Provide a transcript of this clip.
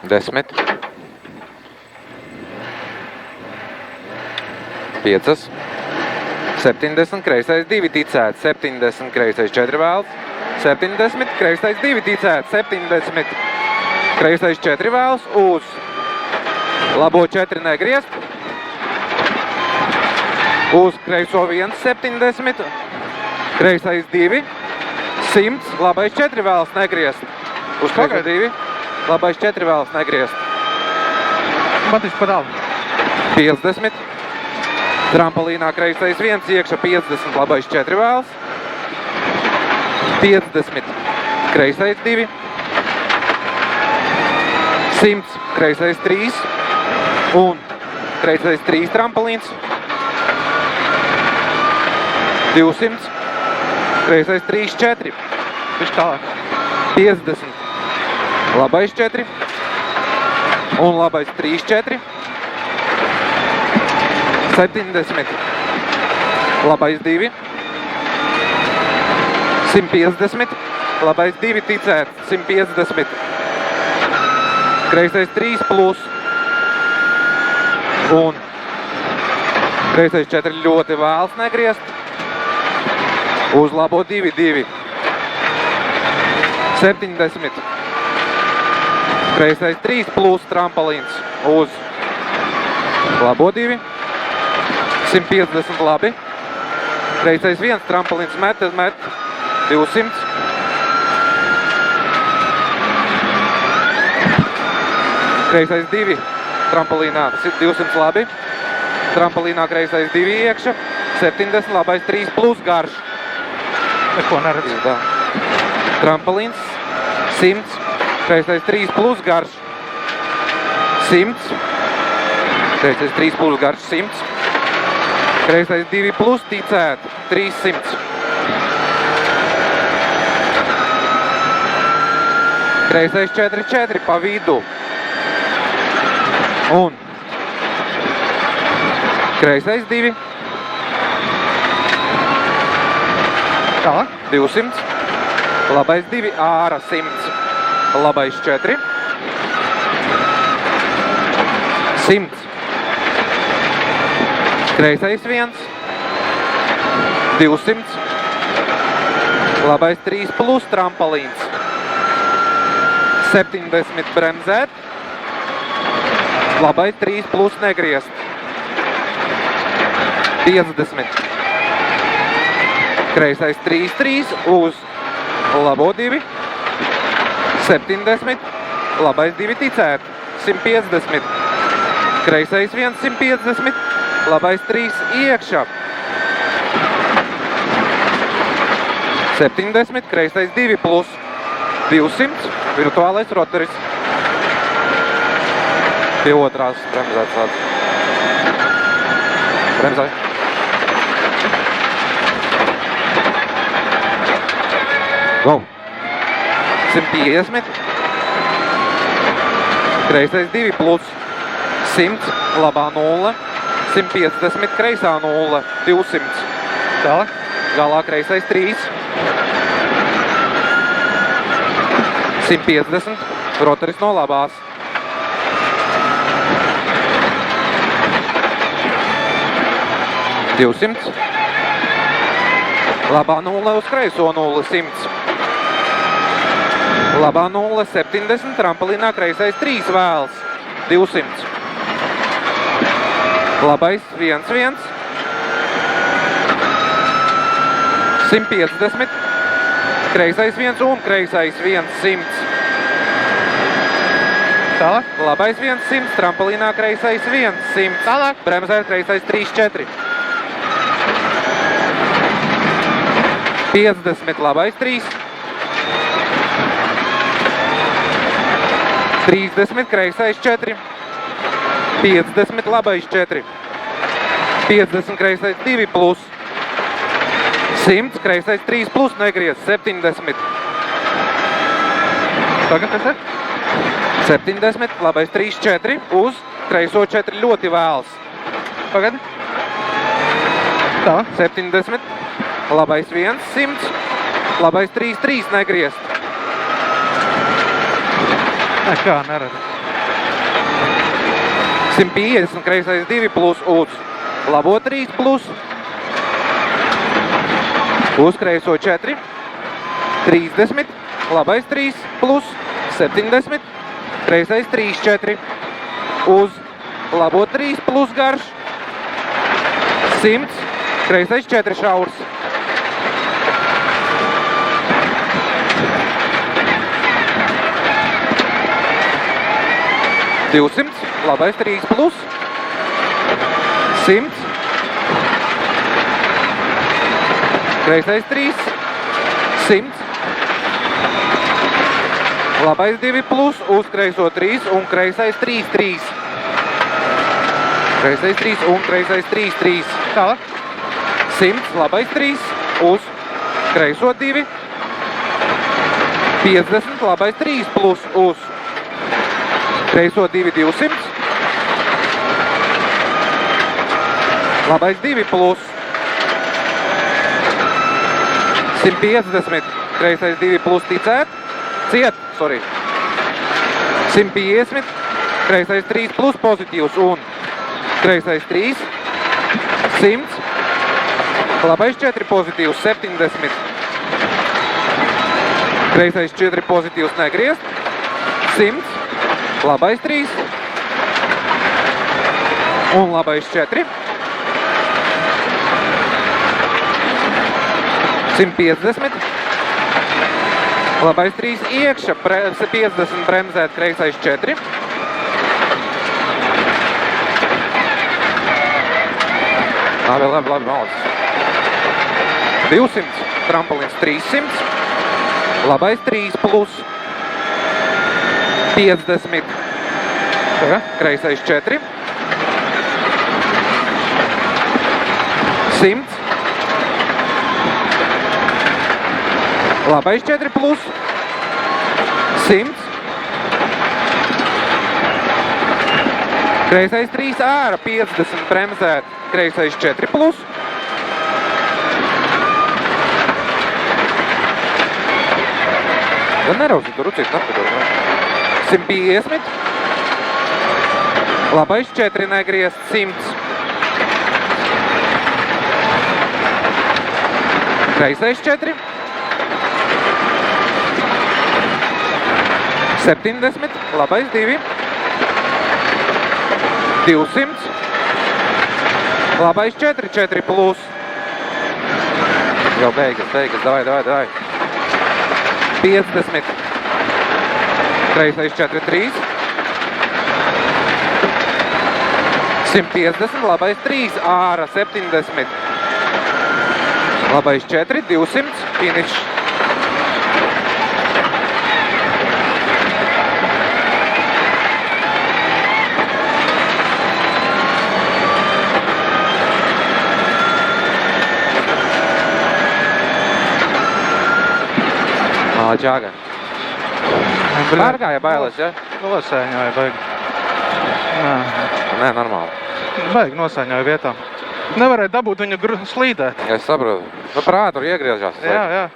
10. 5. 70, kreisais 2 ticēt, 70, kreisais 4 vēls, 70, kreisais 2 ticēt, 70, kreisais 4 vēls, uz labo 4 negriezt, uz kreiso 1, 70, kreisais 2, 100, labais 4 vēls negriezt, uz kreiso 2, labais 4 vēls negriezt. Matiņš pa tālu. 50. Trampolīnā kreisais 1, iekša 50, labais 4 vēls. 50, kreisais 2. 100, kreisais 3. Un kreisais 3 trampolīns. 200, kreisais 3, 4. Viņš tālāk. 50, labais 4. Un labais 3, 4. 70, labais 2, 150, labais 2 ticēt, 150, kreisais 3 plus un kreisais 4 ļoti vēls negriezt, uz labo 2, 2, 70, kreisais 3 plus trampolins uz labo 2, 150 labi, kreisais 1 trampolins met, 200, kreisais 2 trampolinā 200 labi, trampolinā kreisais 2 iekša, 70, labais 3 plus garš. Neko neredz. Trampolins 100, kreisais 3 plus garš, 100, kreisais 3 plus garš 100, kreisais 2 plus ticēt, 300. Kreisais 4, 4 pa vidu. Un kreisais 2. Tālāk. 200. Labais 2, āra 100. Labais 4. 100. Kreisais 1, 200, labais 3 plus trampolins, 70 bremzēt, labais 3 plus negriezt, 50, kreisais 3, 3 uz labo 2, 70, labais 2 ticēt, 150, kreisais 1, 150, labais 3 iekšā. 70, kreisais 2 plus 200, virtuālais rotaris. Pie otrās bremzētas tāds. Bremzai. Go. 150, kreisais 2 plus 100, labā 0. 150, kreisā 0, 200. Tālāk. Galā kreisais 3. 150, rotaris no labās. $200. Labā 0 uz kreiso 0, 100. Labā 0, 70, trampolinā kreisais 3 vēls, 200. Labais 1, 1. 150. Kreisais 1 un kreisais 1, 100. Tālāk. Labais 1, 100. Trampolinā kreisais 1, 100. Tālāk. Bremzē kreisais 3, 4. 50. Labais 3. 30. Kreisais 4. 50, labais 4. 50, kreisais 2 plus. 100, kreisais 3 plus, negriez, 70. Tagad tas ir? 70, labais 3, 4, uz kreiso 4 ļoti vēls. Pagad. Tā. 70, labais 1, 100, labais 3, 3 negriezt. Nekā neredz. 150, kreisais 2 plus, uz labo 3 plus, uz kreiso 4, 30, labais 3 plus, 70, kreisais 3, 4, uz labo 3 plus garš, 100, kreisais 4 šaurs. 200, labais 3 plus, 100, kreisais 3, 100, labais 2 plus, uz kreiso 3 un kreisais 3, 3. Kreisais 3 un kreisais 3, 3. Tālāk. 100, labais 3, uz kreiso 2, 50, labais 3 plus, uz kreiso 2, 200, labais 2 plus, 150, kreisais 2 plus ticēt, 150, kreisais 3 plus pozitīvs un kreisais 3, 100, labais 4 pozitīvs, 70, kreisais 4 pozitīvs negriezt, 100, labais 3 un labais 4, 150, labais 3 iekša, 50 bremzēt, kreisais 4, labi, malacis. 200, trampolins 300, labais 3 plus, 50, kreisais 4, 100, labais 4 plus, 100, kreisais 3 ārā, 50 bremzēt, kreisais 4 plus, gan nerauzi, tur rucīt napidot. 150, labais 4 negriezt, 100, kreisais 4, 70, labais 2, 200, labais 4, 4 plus, jau beigas, davai, 50, kreisais 4, 3, 150, labais 3, ārā 70, labais 4, 200, finish. Čāga. Pārgāja bailes, ja? Nosēņoja, baigi. Nē, normāli. Baigi nosēņoja vietā. Nevarēja dabūt viņu slīdēt. Es saprotu. Nu, par ātru iegriežās. Jā.